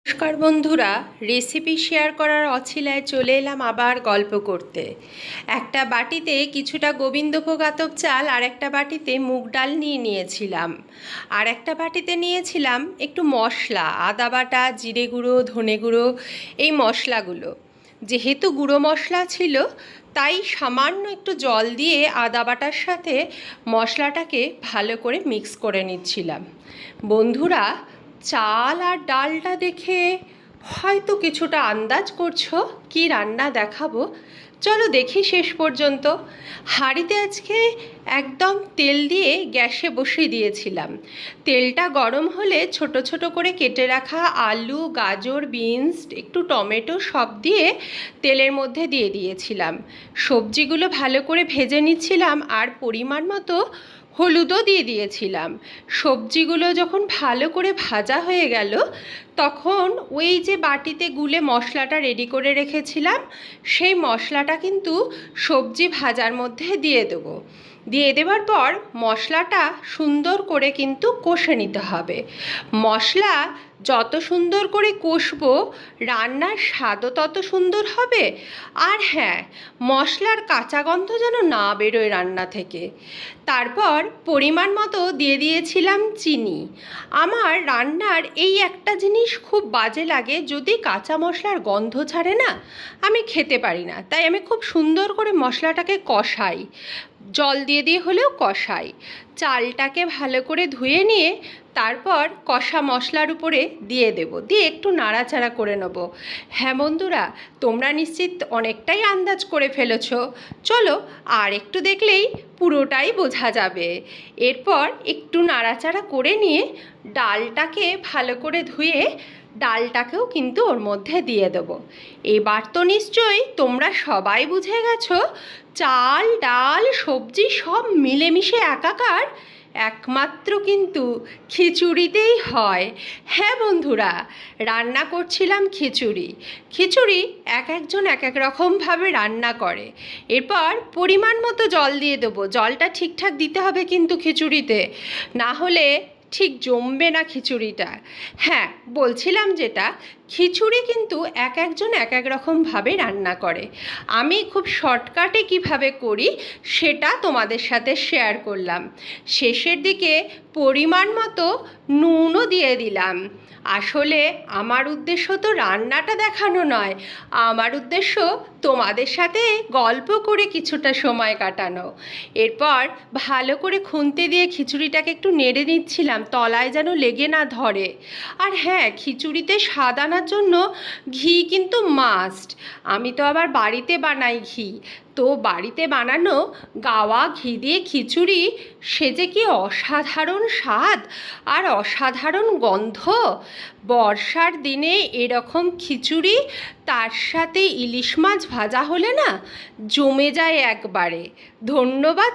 নমস্কার বন্ধুরা, recipe share করার অছিলায় চলে এলাম আবার গল্প করতে। একটা বাটিতে কিছুটা গোবিন্দভোগ আতপ চাল আর একটা বাটিতে মুগ ডাল নিয়েছিলাম। আর একটা বাটিতে নিয়েছিলাম একটু মশলা, আদা বাটা, জিরে গুঁড়ো, ধনে গুঁড়ো, এই মশলাগুলো। যেহেতু গুঁড়ো মশলা ছিল তাই সামান্য একটু জল দিয়ে আদা বাটার সাথে মশলাটাকে ভালো করে মিক্স করে নিচ্ছিলাম। বন্ধুরা, চাল আর ডালটা দেখে হয়তো কিছুটা আন্দাজ করছো কি রান্না দেখাবো। চলো দেখি শেষ পর্যন্ত। হাঁড়িতে আজকে একদম তেল দিয়ে গ্যাসে বসিয়ে দিয়েছিলাম। তেলটা গরম হলে ছোট ছোট করে কেটে রাখা আলু, গাজর, বিনস, একটু টমেটো সব দিয়ে তেলের মধ্যে দিয়ে দিয়েছিলাম। সবজিগুলো ভালো করে ভেজে নিচ্ছিলাম আর পরিমাণ মতো হলুদও দিয়ে দিয়েছিলাম। সবজিগুলো যখন ভালো করে ভাজা হয়ে গেল তখন ওই যে বাটিতে গুলে মশলাটা রেডি করে রেখেছিলাম সেই মশলাটা কিন্তু সবজি ভাজার মধ্যে দিয়ে দেবো। দিয়ে দেওয়ার পর মশলাটা সুন্দর করে কিন্তু কষে নিতে হবে। মশলা যত সুন্দর করে কষবো রান্নার স্বাদও তত সুন্দর হবে। আর হ্যাঁ, মশলার কাঁচা গন্ধ যেন না বেরোয় রান্না থেকে। তারপর পরিমাণ মতো দিয়ে দিয়েছিলাম চিনি। আমার রান্নার এই একটা জিনিস খুব বাজে লাগে, যদি কাঁচা মশলার গন্ধ ছাড়ে না আমি খেতে পারি না। তাই আমি খুব সুন্দর করে মশলাটাকে কষাই, জল দিয়ে দিয়ে হলেও কষাই। চালটাকে ভালো করে ধুয়ে নিয়ে তারপর কষা মশলার উপরে দিয়ে দেব, দিয়ে একটু নাড়াচাড়া করে নেব। হ্যাঁ বন্ধুরা, তোমরা নিশ্চিত অনেকটাই আন্দাজ করে ফেলেছো। চলো আর একটু দেখলেই পুরোটাই বোঝা যাবে। এরপর একটু নাড়াচাড়া করে নিয়ে ডালটাকে ভালো করে ধুয়ে ডালটাকেও কিন্তু ওর মধ্যে দিয়ে দেবো। এবার তো নিশ্চয়ই তোমরা সবাই বুঝে গেছো চাল, ডাল, সবজি সব মিলেমিশে একাকার একমাত্র কিন্তু খিচুড়িতেই হয়। হ্যাঁ বন্ধুরা, রান্না করছিলাম খিচুড়ি। খিচুড়ি এক একজন এক এক রকমভাবে রান্না করে। এরপর পরিমাণ মতো জল দিয়ে দেবো। জলটা ঠিকঠাক দিতে হবে কিন্তু খিচুড়িতে, না হলে ঠিক জমবে না খিচুড়িটা। হ্যাঁ, বলছিলাম যেটা, খিচুড়ি কিন্তু এক একজন এক এক রকমভাবে রান্না করে। আমি খুব শর্টকাটে কিভাবে করি সেটা তোমাদের সাথে শেয়ার করলাম। শেষের দিকে পরিমাণ মতো নুনও দিয়ে দিলাম। আসলে আমার উদ্দেশ্য তো রান্নাটা দেখানো নয়, আমার উদ্দেশ্য তোমাদের সাথে গল্প করে কিছুটা সময় কাটানো। এরপর ভালো করে খুন্তি দিয়ে খিচুড়িটাকে একটু নেড়ে নিচ্ছিলাম, তলায় যেন লেগে না ধরে। আর হ্যাঁ, খিচুড়িতে স্বাদ আনার জন্য ঘি কিন্তু মাস্ট। আমি তো আবার বাড়িতে বানাই ঘি, তো বাড়িতে বানানো গাওয়া ঘি দিয়ে খিচুড়ি, সে যে কি অসাধারণ স্বাদ আর অসাধারণ গন্ধ। বর্ষার দিনে এরকম খিচুড়ি তার সাথে ইলিশ মাছ ভাজা হলে না জমে যায় একবারে। ধন্যবাদ।